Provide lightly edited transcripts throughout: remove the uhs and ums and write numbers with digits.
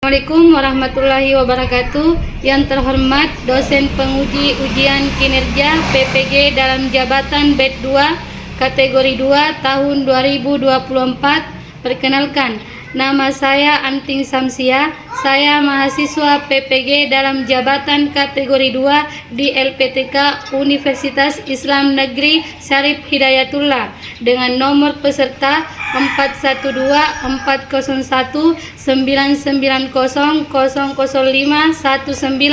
Assalamualaikum warahmatullahi wabarakatuh. Yang terhormat dosen penguji ujian kinerja PPG dalam jabatan BED 2 kategori 2 tahun 2024. Perkenalkan, nama saya Anting Samsia. Saya mahasiswa PPG dalam jabatan kategori 2 di LPTK Universitas Islam Negeri Syarif Hidayatullah dengan nomor peserta 412-401-990-00519.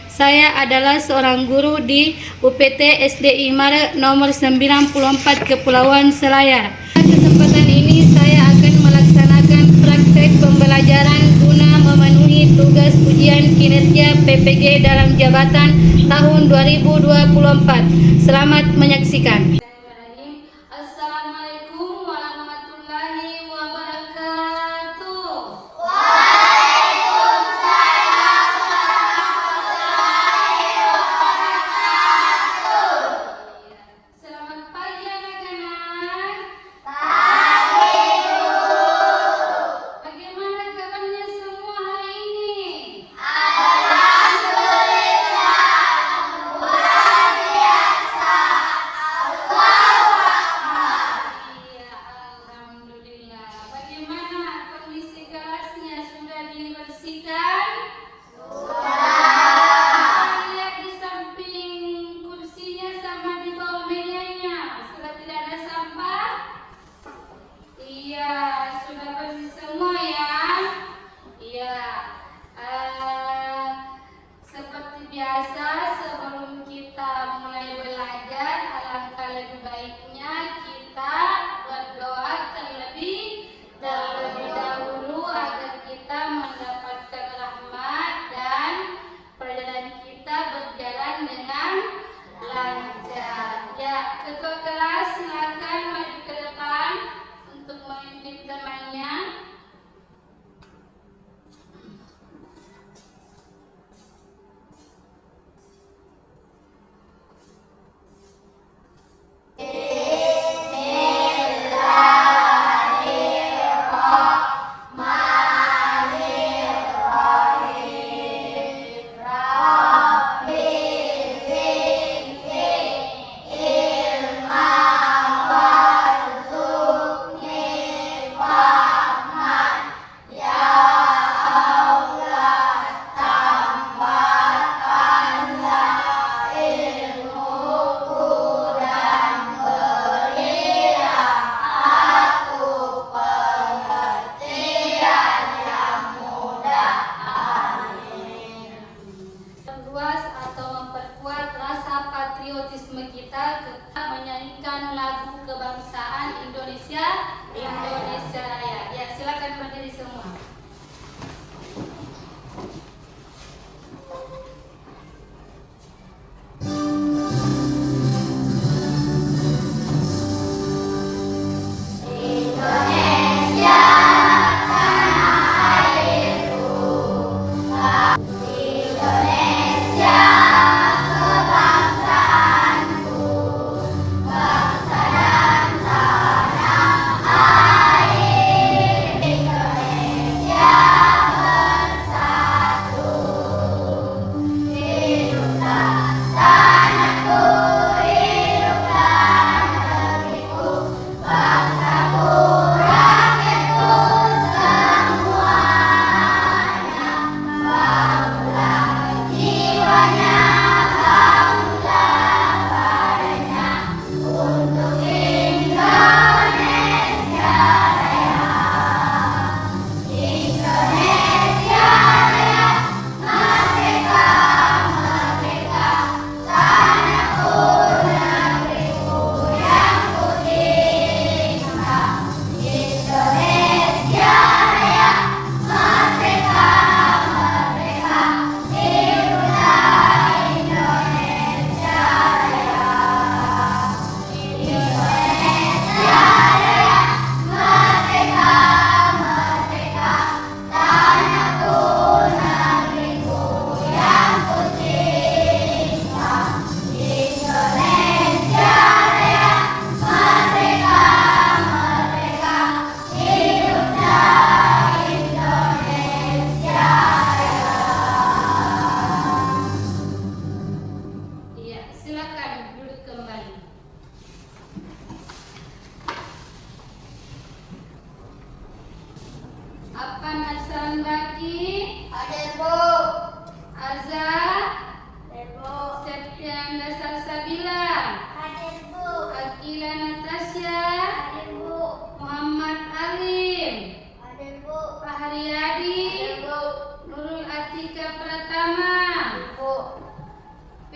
Saya adalah seorang guru di UPT SDI Mare nomor 94 Kepulauan Selayar. Kesempatan ini saya akan melaksanakan praktek pembelajaran guna memenuhi tugas ujian kinerja PPG dalam jabatan tahun 2024. Selamat menyaksikan. Assalamualaikum warahmatullahi wabarakatuh. Selamat pagi anak-anak. Bagaimana kabarnya semua hari ini?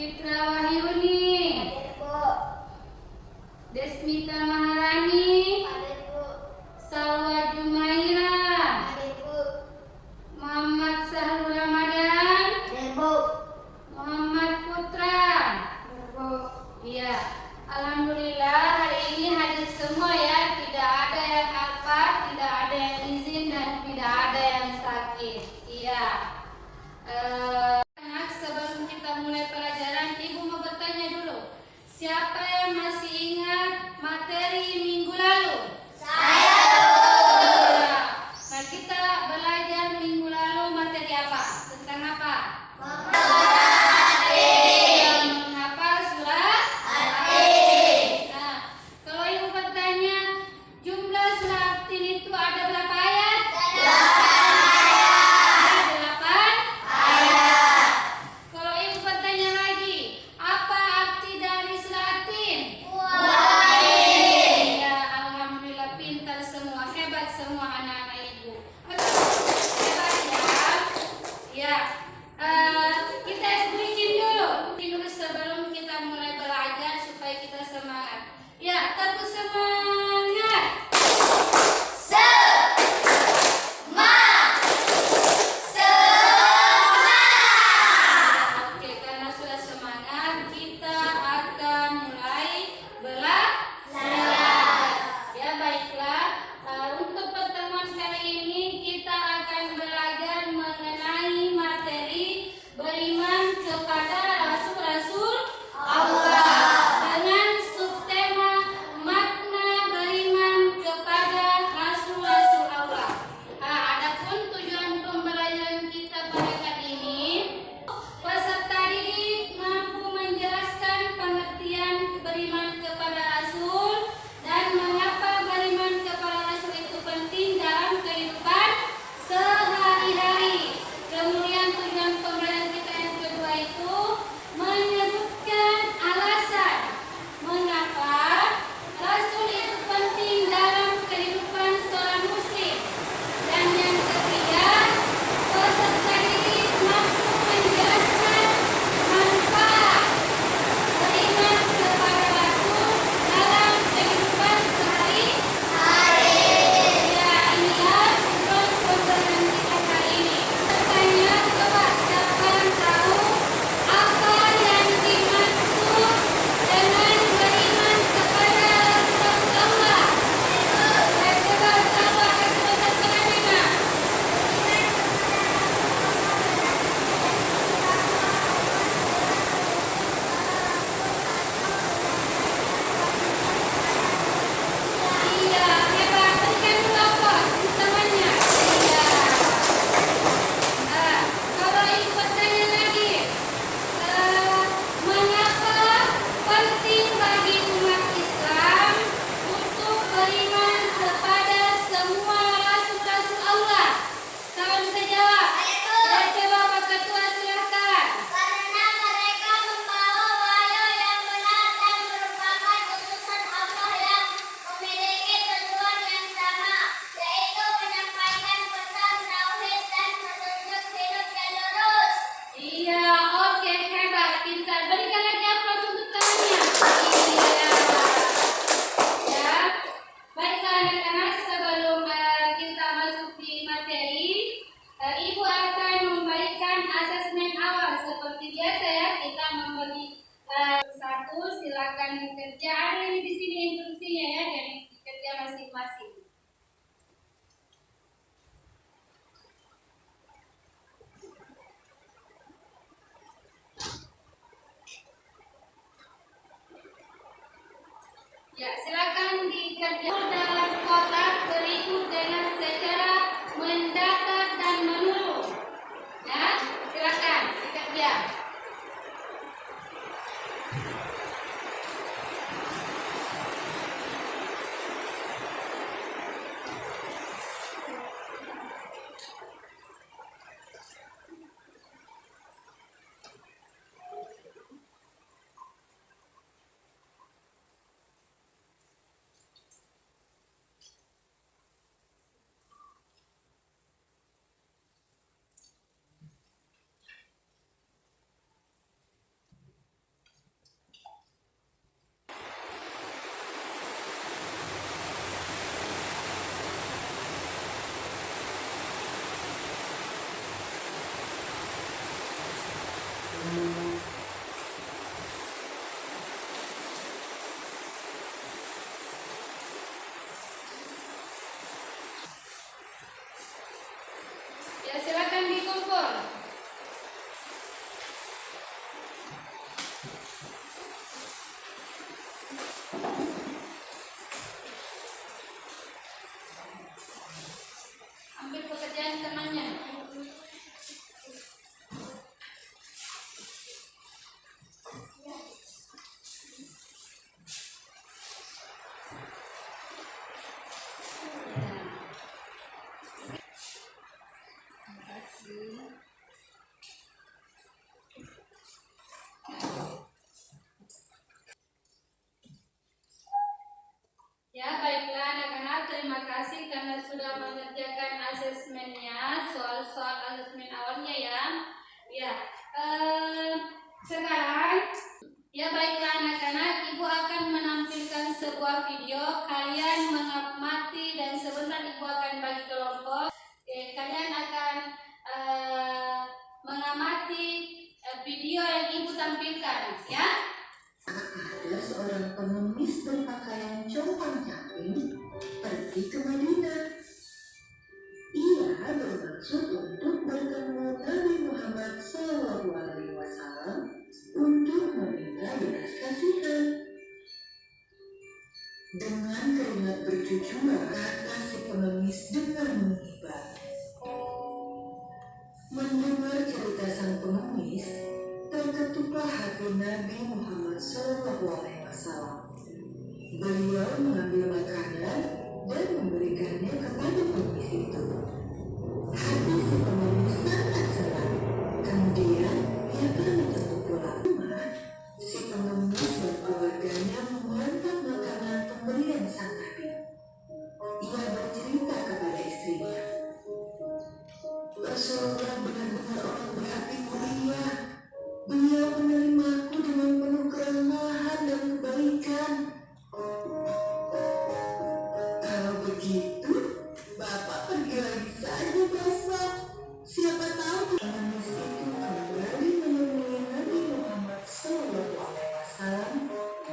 Fitra Wahyuni, Desmita Maharani, Salwa Jumaira, Muhammad Sahrul Ramadan, Muhammad Putra. Iya, alhamdulillah hari ini hadir semua ya, tidak ada yang apa, tidak ada yang izin dan tidak ada yang sakit. Iya. Anak, sebelum kita mulai pelajaran, Ibu mau bertanya dulu. Siapa yang masih ingat materi minggu lalu? Iya. Nah, kita belajar minggu lalu materi apa? Tentang apa? Menghafal surat Al-Atin. Nah, kalau Ibu bertanya, jumlah surat Al-Atin itu ada berapa ayat? 8 ayat. Kalau Ibu bertanya lagi, apa arti dari surat Al-Atin? Ya, alhamdulillah pintar semua, hebat semua anak-anak Ibu. Hebat ya. Ya. Ambil pekerjaan temannya. Ya, baiklah anak-anak, terima kasih karena sudah mengerjakan asesmennya, soal-soal asesmen awalnya ya. Ya, sekarang ya baiklah anak-anak, Ibu akan menampilkan sebuah video. Kalian mengamati dan sebentar Ibu akan bagi kelompok. Kalian akan mengamati video yang Ibu tampilkan ya. Ada seorang pengemis berpakaian compang-camping pergi ke Madinah. Ia bermaksud untuk bertemu Nabi Muhammad SAW untuk meminta belas kasihan. Dengan keringat bercucuran, kata si pengemis dengan menghibah. Mendengar cerita sang pengemis, terketuklah hati Nabi Muhammad SAW. Beliau mengambil makanan dan memberikannya kepada pengemis itu. Hati si pengemis sangat senang. Kemudian ia pamit untuk pulang. Si pengemis dan keluarganya memantap makanan pemberian sang Nabi. Ia bercerita kepada istrinya, Rasulullah benar-benar orang berhati mulia. Beliau menerimaku dengan penuh keramahan dan kebaikan. Kalau begitu, Bapak pergi lagi saja besok. Siapa tahu pengemis itu kembali menemui Nabi Muhammad SAW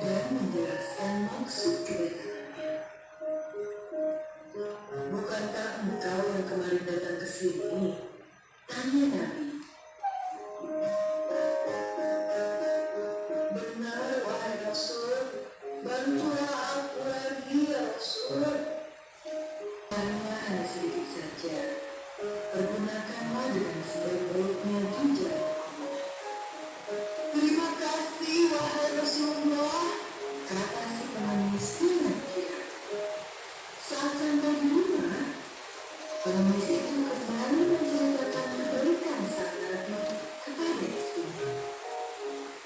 dan menjelaskan maksud kedatangannya. Bukankah engkau yang kemarin datang ke sini? Tanya Nabi. Benar, wahai Rasul. Bantulah aku lagi, ya Rasul. Hanya sedikit saja. Pergunakanlah dengan sebaik-baiknya di jalan Allah. Terima kasih, wahai Rasulullah, kata si pengemis dengan kirang. Saat sampai di rumah, pengemis itu kembali menceritakan kebaikan sang Nabi kepada istrinya.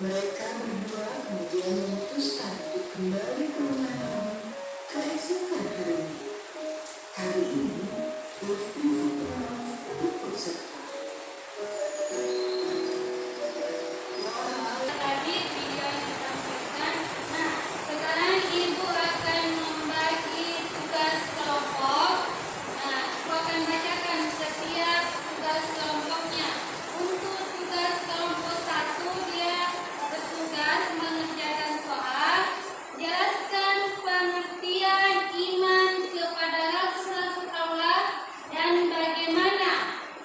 Mereka berdua kemudian memutuskan untuk kembali ke rumah Nabi keesokan harinya. Kali ini, istri si pengemis ikut serta. Tadi video yang ditampilkan. Nah, sekarang Ibu akan membagi tugas kelompok. Nah, Ibu akan bacakan setiap tugas kelompoknya. Untuk tugas kelompok 1, dia bertugas mengerjakan soal. Jelaskan pengertian iman kepada Rasul Allah dan bagaimana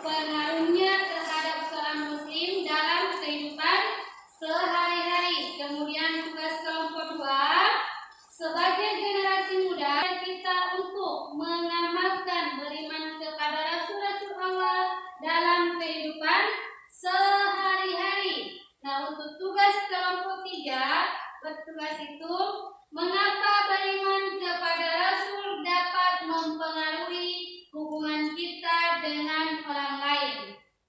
pengaruhnya terhadap seorang muslim dalam kehidupan sehari-hari. Kemudian tugas kelompok 2, sebagai generasi muda kita untuk mengamalkan beriman kepada Rasul Allah dalam kehidupan sehari-hari. Nah, untuk tugas kelompok 3, bertugas itu mengapa beriman kepada Rasul dapat mempengaruhi hubungan kita dengan orang lain.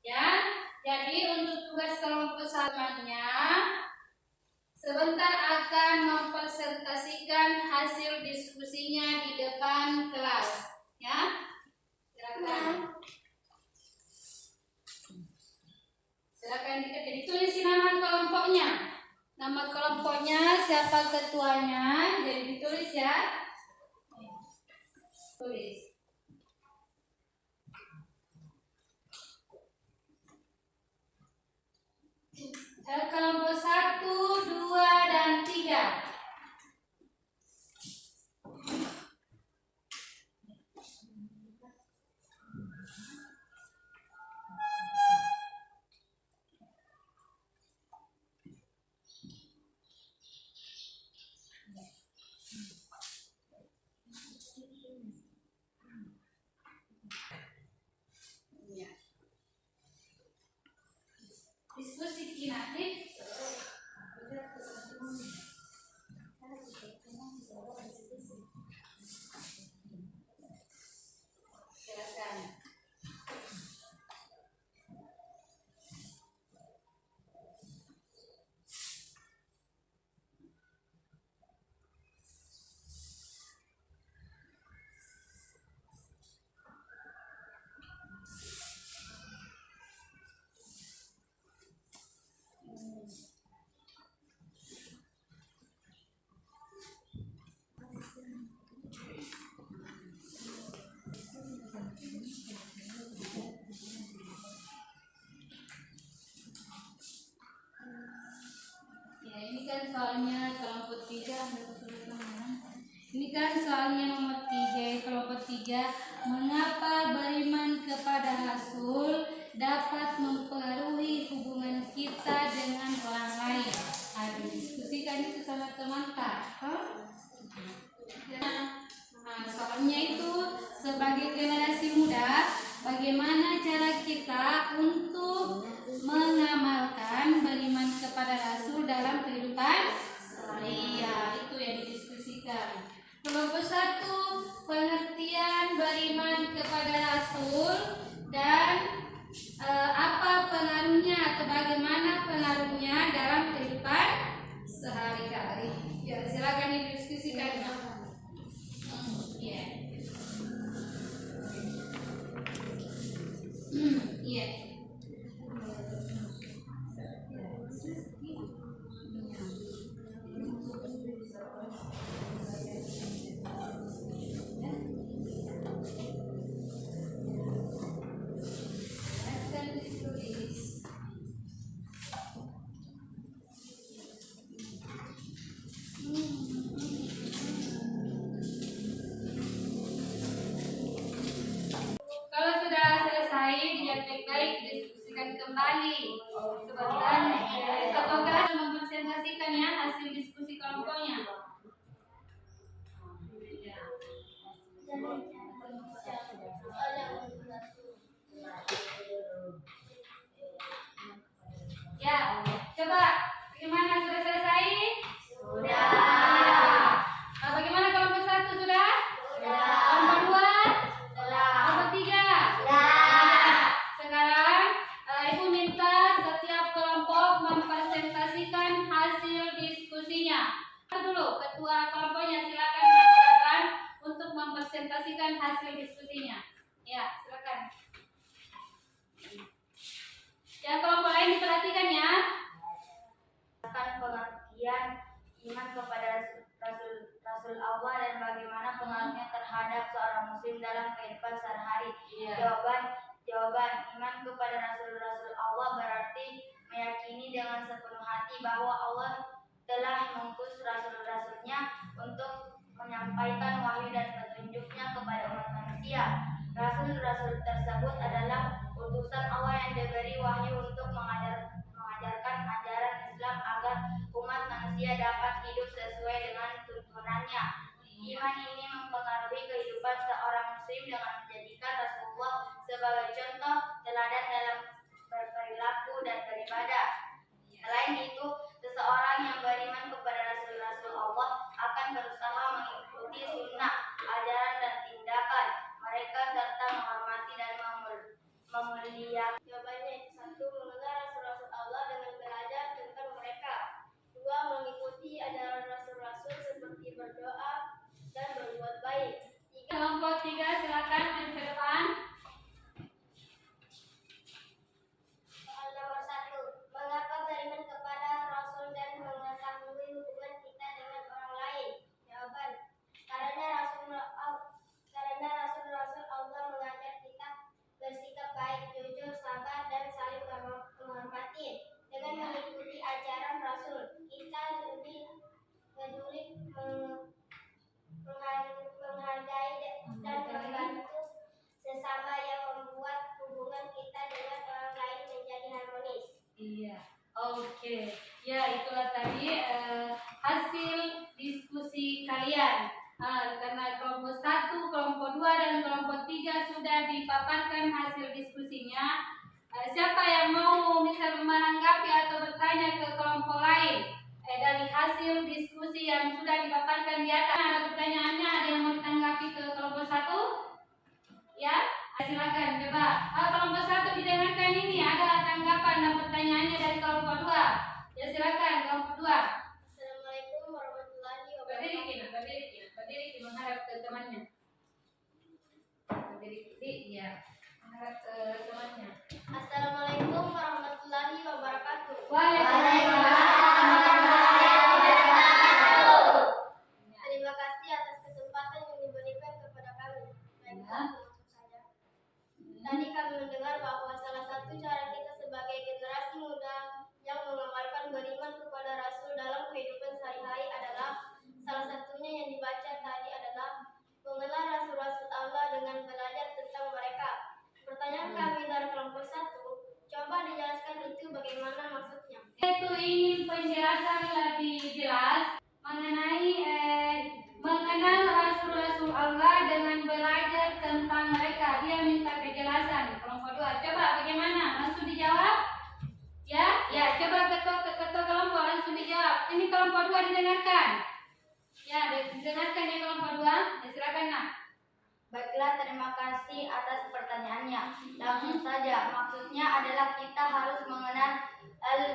Ya, jadi untuk tugas kelompok selanjutnya, sebentar akan mempresentasikan hasil diskusinya di depan kelas. Ya, silakan. Silakan ditulis nama kelompoknya. Nama kelompoknya, siapa ketuanya, jadi ditulis ya. Tulis. Kelompok 1, 2, dan 3. diskusi kinanti. Silakan. Ya, ini kan soalnya kelompok 3. Ini kan soalnya nomor 3, kelompok 3. Mengapa beriman kepada Rasul dapat mempengaruhi hubungan kita dengan orang lain? Diskusikan itu sama teman Kak. Nah, soalnya itu sebagai generasi muda, bagaimana cara kita untuk mengamalkan beriman kepada Rasul dalam kehidupan sehari? Ya, itu yang didiskusikan. Kelompok 1, pengertian beriman kepada Rasul dan apa pengaruhnya atau bagaimana pengaruhnya dalam kehidupan sehari-hari. Ya, silakan didiskusikan. Iya. Kalau sudah selesai, dilihat baik-baik, diskusikan kembali. Kebetulan, apakah mempresentasikan ya hasil diskusi kelompoknya? Ya, coba bagaimana, sudah selesai? Sudah. Bagaimana kelompok 1 sudah? Sudah. Kelompok 2? Sudah. Kelompok 3? Sudah. Sekarang Ibu minta setiap kelompok mempresentasikan hasil diskusinya. Dulu ketua kelompoknya silakan mengatakan untuk mempresentasikan hasil diskusinya. Ya, silakan. Ya, kelompok lain diperhatikan ya. Pengertian iman kepada Rasul Allah dan bagaimana pengaruhnya terhadap seorang muslim dalam kehidupan sehari-hari. Jawaban iman kepada Rasul Allah berarti meyakini dengan sepenuh hati bahwa Allah telah mengutus rasul-rasulnya untuk menyampaikan wahyu dan petunjuknya kepada umat manusia. Rasul-rasul tersebut adalah utusan Allah yang diberi wahyu untuk mengajarkan ajaran Islam agar umat manusia dapat hidup sesuai dengan tuntunannya. Iman ini mempengaruhi kehidupan seorang muslim dengan menjadikan Rasulullah sebagai contoh teladan dalam berperilaku dan beribadah. Selain itu, seseorang yang beriman kepada Rasul-Rasul Allah akan berusaha mengikuti sunnah, ajaran dan tindakan mereka serta menghormati dan memuliakan. Jawabannya, 1. Mengenal Rasul-Rasul Allah dengan belajar tentang mereka. 2. Mengikuti ajaran Rasul-Rasul seperti berdoa dan berbuat baik. 3. Kelompok 3 silakan maju ke depan. Soal nomor 1. Mengapa beriman kepada Rasul dan mengetahui hubungan kita dengan orang lain? Jawaban, karena Rasul-Rasul Allah mengajar kita bersikap baik, jujur, sabar, dan saling menghormati. Dengan mengikuti ajaran Rasul, kita lebih peduli, menghargai dan membantu sesama yang membuat hubungan kita dengan orang lain menjadi harmonis. Iya, oke. Ya, itulah tadi hasil diskusi kalian. Karena kelompok 1, kelompok 2, dan kelompok 3 sudah dipaparkan hasil diskusinya. Siapa yang mau menanggapi bertanya ke kelompok lain. Dari hasil diskusi yang sudah dipaparkan di atas, ada pertanyaannya, ada yang mau ditanggapi ke kelompok 1? Ya, silakan coba. Kelompok 1 didengarkan ini, ada tanggapan dan pertanyaannya dari kelompok 2. Ya silakan kelompok 2. Assalamualaikum warahmatullahi Berdiri wabarakatuh. Ki, menghadap ke temannya. Berdiri Ki, ya, menghadap ke temannya. Assalamualaikum warahmatullahi wabarakatuh. Terima kasih atas kesempatan yang diberikan kepada kami. Baiklah, langsung saja. Tadi kami mendengar bahwa salah satu cara kita sebagai generasi muda yang mengamalkan beriman kepada Rasul dalam kehidupan sehari-hari adalah salah satunya yang dibaca tadi adalah mengenal Rasul-Rasul Allah dengan belajar tentang mereka. Pertanyaan kami dari kelompok 1, coba dijelaskan itu bagaimana maksudnya. Itu ingin penjelasan lebih jelas mengenai mengenal Rasul-Rasul Allah dengan belajar tentang mereka. Dia minta kejelasan. Kelompok 2, coba bagaimana? Langsung dijawab? Ya, coba ketua kelompok langsung dijawab. Ini kelompok 2 didengarkan. Ya, didengarkan ya kelompok 2. Ya, silakan nak. Baiklah, terima kasih atas pertanyaannya. Langsung saja, maksudnya adalah kita harus mengenal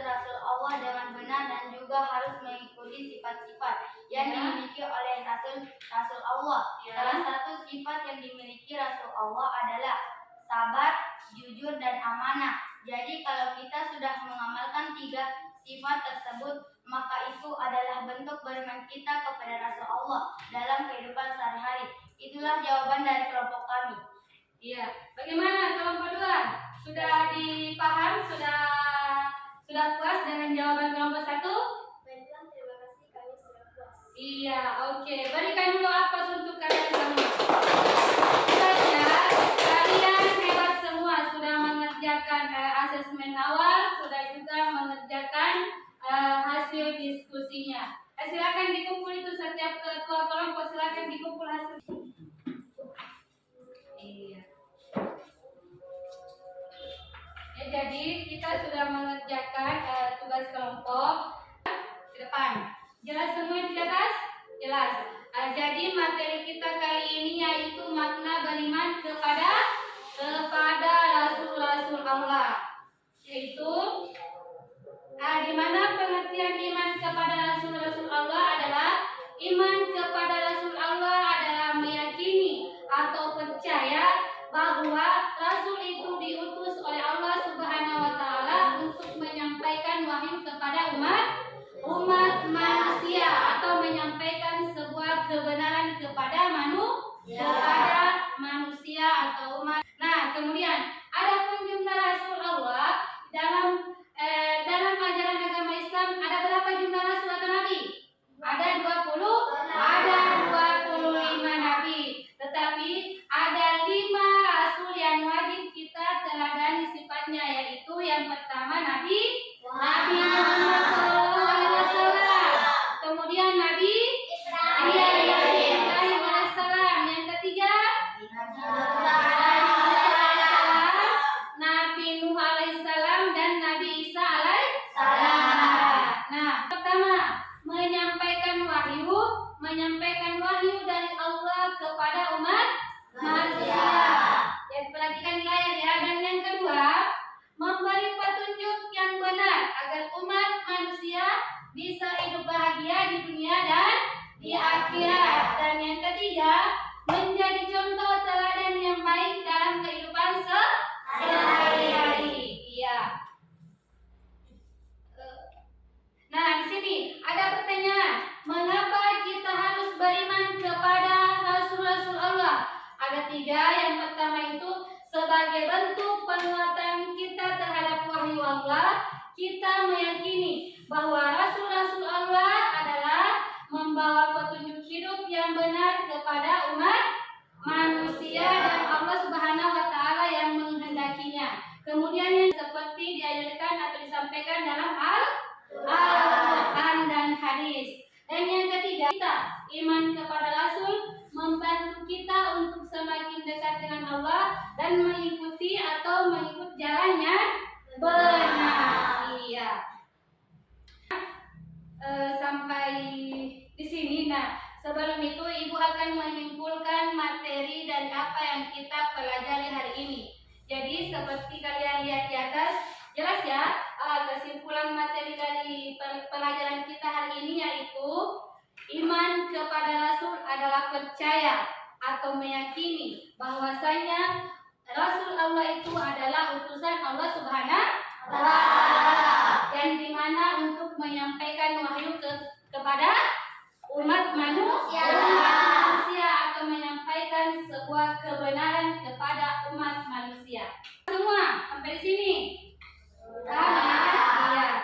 Rasul Allah dengan benar dan juga harus mengikuti sifat-sifat yang dimiliki oleh Rasul Allah. Salah satu sifat yang dimiliki Rasul Allah adalah sabar, jujur, dan amanah. Jadi kalau kita sudah mengamalkan 3 sifat tersebut, maka itu adalah bentuk beriman kita kepada Rasul Allah dalam kehidupan sehari-hari. Itulah jawaban dari kelompok kami. Iya. Bagaimana kelompok 2? Sudah dipaham? Sudah puas dengan jawaban kelompok 1? Baiklah, terima kasih, kami sudah puas. Iya, oke. Berikan dulu aplaus untuk kalian semua. Saja, kalian hebat semua, sudah mengerjakan asesmen awal, sudah juga mengerjakan hasil diskusinya. Silakan dikumpul itu setiap ketua kelompok, silakan dikumpul hasil. Iya. Ya, jadi kita sudah mengerjakan tugas kelompok. Ke depan. Jelas semua yang di atas? Jelas. Jadi materi kita kali ini yaitu makna beriman kepada Rasul-Rasul Allah. Yaitu di mana pengertian iman kepada Rasul-Rasul Allah adalah iman kepada Rasul Allah adalah meyakini atau percaya bahwa Rasul itu diutus oleh Allah Subhanahu wa taala untuk menyampaikan wahyu kepada umat manusia atau menyampaikan sebuah kebenaran kepada manusia atau umat. Nah, kemudian adapun jumlah Rasul Allah dalam ajaran agama Islam ada berapa jumlah Rasul atau Nabi? Ada 20, ada 25 Nabi. Tetapi ada 5 Rasul yang wajib kita teladani sifatnya, yaitu yang pertama Nabi Muhammad SAW. Kemudian Nabi Ibrahim alaihissalam. Yang ketiga Nabi Nuh alaihissalam dan Nabi Isa alaihissalam. Nah, pertama menyampaikan wahyu dari Allah kepada umat manusia. Ya, perhatikan di layar ya. Dan yang kedua, memberi petunjuk yang benar agar umat manusia bisa hidup bahagia di dunia dan di akhirat. Dan yang ketiga, menjadi contoh teladan yang baik dalam kehidupan sehari-hari. Iya. Nah, di sini ada pertanyaan, mengapa kita harus beriman kepada Rasul-Rasul Allah? Ada 3. Yang pertama itu sebagai bentuk penguatan kita terhadap wahyu Allah, kita meyakini bahwa Rasul-Rasul Allah adalah membawa petunjuk hidup yang benar kepada umat manusia dan Allah Subhanahu wa taala yang menghendakinya. Kemudian yang seperti diajarkan atau disampaikan dalam Al-Quran dan hadis. Dan yang ketiga, kita iman kepada Rasul membantu kita untuk semakin dekat dengan Allah dan mengikuti atau mengikut jalannya benar. Iya. Sebelum itu Ibu akan menyimpulkan materi dan apa yang kita pelajari hari ini. Jadi seperti kalian lihat di atas, jelas ya, kesimpulan materi dari pelajaran kita hari ini yaitu iman kepada Rasul adalah percaya atau meyakini bahwasanya Rasul Allah itu adalah utusan Allah Subhanahu wa Ta'ala, yang dimana untuk menyampaikan wahyu kepada umat manusia atau menyampaikan sebuah kebenaran kepada umat manusia. Semua sampai sini. Iya.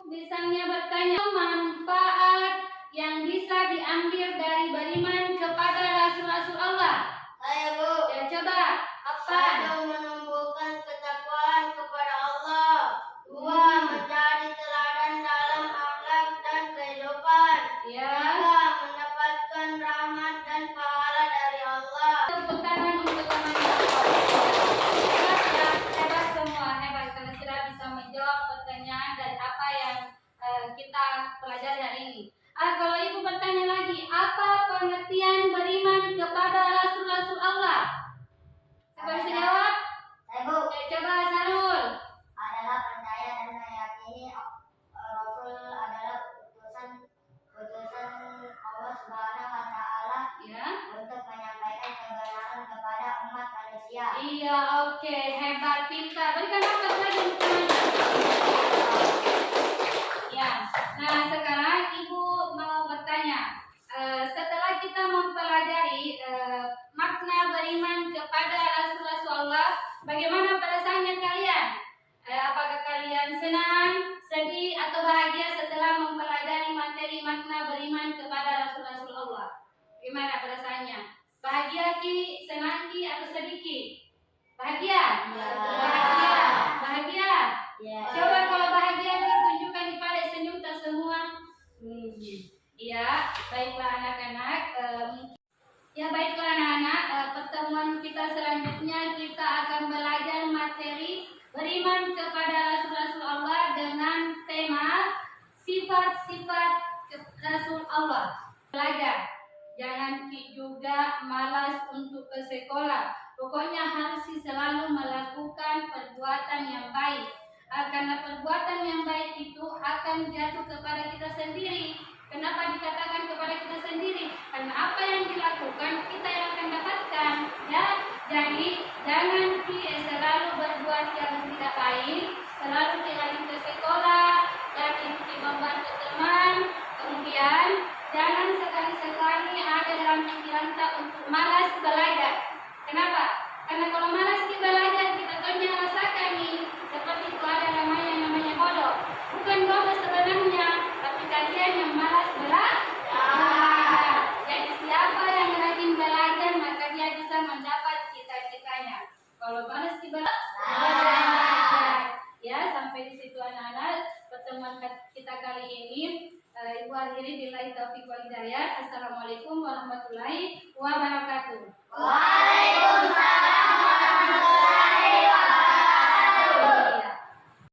Misalnya bertanya manfaat yang bisa diambil dari beriman kepada Rasul-Rasul Allah. Ayo Bu. Ya coba apa? Satu, menumbuhkan ketakwaan kepada Allah. Dua, menjadi teladan dalam akhlak dan kehidupan. Ya. Tiga, mendapatkan rahmat dan pahala dari Allah. Tepuk tangan untuk teman hebat semua, hebat karena sudah bisa menjawab pertanyaan dari apa yang kita pelajari hari ini. Kalau Ibu bertanya lagi, apa pengertian beriman kepada Rasul-Rasul Allah? Siapa bisa jawab? Saya Bu, Coba Sarul. adalah percaya dan meyakini Rasul adalah utusan Allah Subhanahu wa Ta'ala Ya. untuk menyampaikan kebenaran kepada umat manusia. Iya, oke, hebat, pintar. Berikan aplaus lagi untuk teman. Ya. Nah, sekarang Ibu mau bertanya. Setelah kita mempelajari makna beriman kepada Rasul-Rasul Allah, bagaimana perasaannya kalian? Apakah kalian senang, sedih, atau bahagia setelah mempelajari materi makna beriman kepada Rasul-Rasul Allah? Gimana perasaannya? Bahagia ki, senang ki, atau sedih ki? Bahagia? Ya. Bahagia? Bahagia? Ya. Coba kalau bahagia ditunjukkan di pada senyum tak semua. Iya, baiklah anak-anak. Baiklah anak-anak. Pertemuan kita selanjutnya kita akan belajar materi beriman kepada Rasul-Rasul Allah dengan tema sifat-sifat Rasul Allah. Belajar. Jangan juga malas untuk ke sekolah. Pokoknya harus selalu melakukan perbuatan yang baik. Karena perbuatan yang baik itu akan jatuh kepada kita sendiri. Kenapa dikatakan kepada kita sendiri? Karena apa yang dilakukan kita yang akan dapatkan. Ya, jadi jangan selalu berbuat yang tidak baik, selalu rajin ke sekolah, rajin membantu teman. Kemudian jangan sekali-sekali ada dalam pikiran kita untuk malas belajar. Kenapa? Karena kalau malas belajar kita tentunya rasakan nih seperti itu ada namanya bodoh. Bukan bodoh sebenarnya, tapi kalian yang malas belajar. Jadi siapa yang rajin belajar maka dia bisa mendapat cita-citanya. Kalau malas belajar, ya sampai di situ anak-anak pertemuan kita kali ini. Ibu akhiri billahi taufiq wal hidayah. Assalamualaikum warahmatullahi wabarakatuh. Waalaikumsalam warahmatullahi